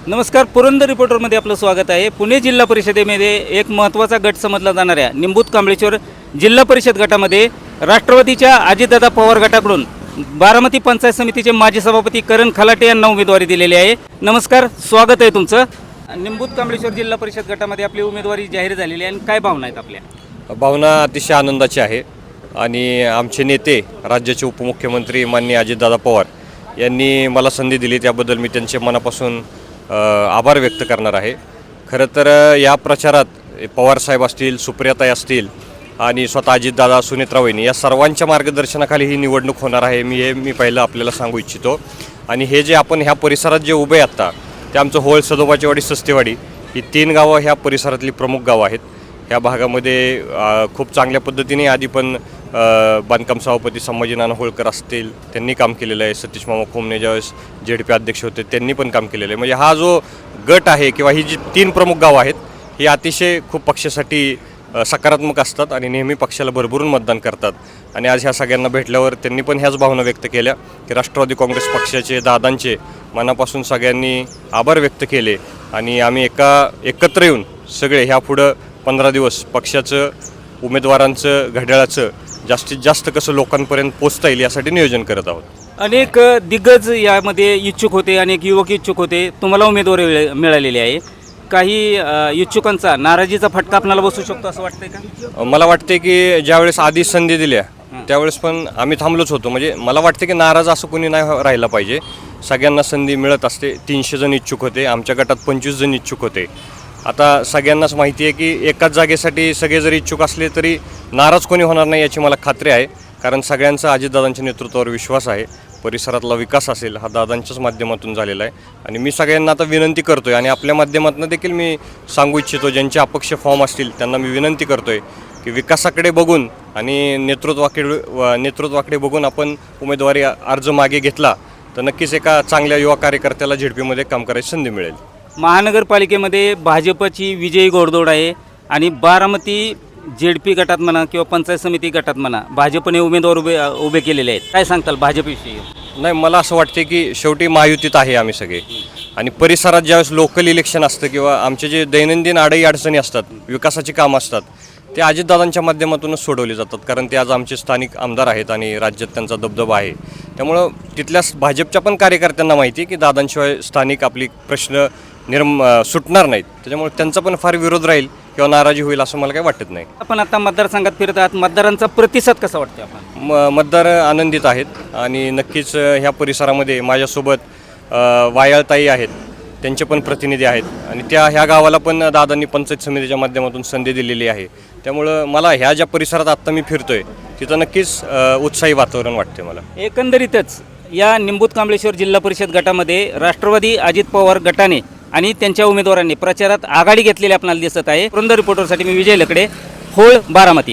नमस्कार, पुरंदर रिपोर्टरमध्ये आपलं स्वागत आहे। पुणे जिल्हा परिषदेमध्ये एक महत्त्वाचा गट समजला जाणाऱ्या निंबूत कांबळेश्वर जिल्हा परिषद गटामध्ये राष्ट्रवादीच्या अजितदादा पवार गटाकडून बारामती पंचायत समितीचे माजी सभापती करण खलाटे यांना उमेदवारी दिलेली आहे। नमस्कार, स्वागत आहे तुमचं। निंबूत कांबळेश्वर जिल्हा परिषद गटामध्ये आपली उमेदवारी जाहीर झालेली आहे आणि काय भावना आहेत आपल्या? भावना अतिशय आनंदाची आहे आणि आमचे नेते राज्याचे उपमुख्यमंत्री माननीय अजितदादा पवार यांनी मला संधी दिली त्याबद्दल मी त्यांचे मनापासून आभार व्यक्त करणार आहे। खरं तर या प्रचारात पवारसाहेब असतील, सुप्रियाताई असतील आणि स्वतः अजितदादा, सुनेत्रा वहिनी या सर्वांच्या मार्गदर्शनाखाली ही निवडणूक होणार आहे। मी पहिलं आपल्याला सांगू इच्छितो। आणि हे जे आपण ह्या परिसरात जे उभे आत्ता ते आमचं होळ, सदोबाचीवाडी, सस्तेवाडी ही 3 गावं ह्या परिसरातली प्रमुख गावं आहेत। ह्या भागामध्ये खूप चांगल्या पद्धतीने आधी पण बांधकाम सभापती संभाजी नाना होळकर असतील त्यांनी काम केलेलं आहे। सतीश मामा खोमणे ज्यावेळेस जेडपी अध्यक्ष होते त्यांनी पण काम केलेलं आहे। म्हणजे हा जो गट आहे किंवा ही जी 3 प्रमुख गावं आहेत ही अतिशय खूप पक्षासाठी सकारात्मक असतात आणि नेहमी पक्षाला भरभरून मतदान करतात। आणि आज ह्या सगळ्यांना भेटल्यावर त्यांनी पण ह्याच भावना व्यक्त केल्या की राष्ट्रवादी काँग्रेस पक्षाचे, दादांचे मनापासून सगळ्यांनी आभार व्यक्त केले आणि आम्ही एकत्र येऊन सगळे ह्यापुढं 15 दिवस पक्षाचं, उमेदवारांचं, घड्याळाचं जास्तीत जास्त कसं लोकांपर्यंत पोचता येईल यासाठी नियोजन करत आहोत। अनेक दिग्गज यामध्ये इच्छुक होते, अनेक युवक इच्छुक होते, तुम्हाला उमेदवारी मिळालेली आहे। काही इच्छुकांचा नाराजीचा फटका आपल्याला बसू शकतो असं वाटतंय का? मला वाटते की ज्यावेळेस आधी संधी दिल्या त्यावेळेस पण आम्ही थांबलोच होतो। म्हणजे मला वाटते की नाराज असं कोणी नाही राहिला पाहिजे। सगळ्यांना संधी मिळत असते। 300 जण इच्छुक होते, आमच्या गटात 25 जण इच्छुक होते। आता सगळ्यांनाच माहिती आहे की एकाच जागेसाठी सगळे जरी इच्छुक असले तरी नाराज कोणी होणार नाही याची मला खात्री आहे। कारण सगळ्यांचा अजितदादांच्या नेतृत्वावर विश्वास आहे। परिसरातला विकास असेल हा दादांच्याच माध्यमातून झालेला आहे आणि मी सगळ्यांना आता विनंती करतोय आणि आपल्या माध्यमातून देखील मी सांगू इच्छितो, ज्यांचे अपक्ष फॉर्म असतील त्यांना मी विनंती करतोय की विकासाकडे बघून आणि नेतृत्वाकडे बघून आपण उमेदवारी अर्ज मागे घेतला तर नक्कीच एका चांगल्या युवा कार्यकर्त्याला झेडपीमध्ये काम करायची संधी मिळेल। महानगरपालिकेमध्ये भाजपची विजयी घोडदौड आहे आणि बारामती जेडपी गटात म्हणा किंवा पंचायत समिती गटात म्हणा भाजपने उमेदवार उभे केलेले आहेत। काय सांगताल भाजपविषयी? नाही, मला असं वाटते की शेवटी महायुतीत आहे आम्ही सगळे आणि परिसरात ज्यावेळेस लोकल इलेक्शन असतं किंवा आमचे जे दैनंदिन अडचणी असतात, विकासाची कामं असतात ते अजितदादांच्या माध्यमातूनच सोडवले जातात। कारण ते आज आमचे स्थानिक आमदार आहेत आणि राज्यात त्यांचा दबदबा आहे। त्यामुळं तिथल्या भाजपच्या पण कार्यकर्त्यांना माहिती आहे की दादांशिवाय स्थानिक आपली प्रश्न सुटणार नाहीत। त्याच्यामुळे त्यांचा पण फार विरोध राहील किंवा नाराजी होईल असं मला काही वाटत नाही। आपण आता मतदारसंघात फिरत आहात, मतदारांचा प्रतिसाद कसा वाटतो आपण? मतदार आनंदित आहेत आणि नक्कीच ह्या परिसरामध्ये माझ्यासोबत वायाळताई आहेत, त्यांचे पण प्रतिनिधी आहेत आणि ह्या गावाला पण दादांनी पंचायत समितीच्या माध्यमातून संधी दिलेली आहे। त्यामुळं मला ह्या ज्या परिसरात आत्ता मी फिरतोय तिथं नक्कीच उत्साही वातावरण वाटते मला। एकंदरीतच या निंबूत कांबळेश्वर जिल्हा परिषद गटामध्ये राष्ट्रवादी अजित पवार गटाने आणि त्यांच्या उमेदवारांनी प्रचारात आघाडी घेतलेली आपल्याला दिसत आहे। पुरंदर रिपोर्टरसाठी मी विजय लकडे, होळ, बारामती।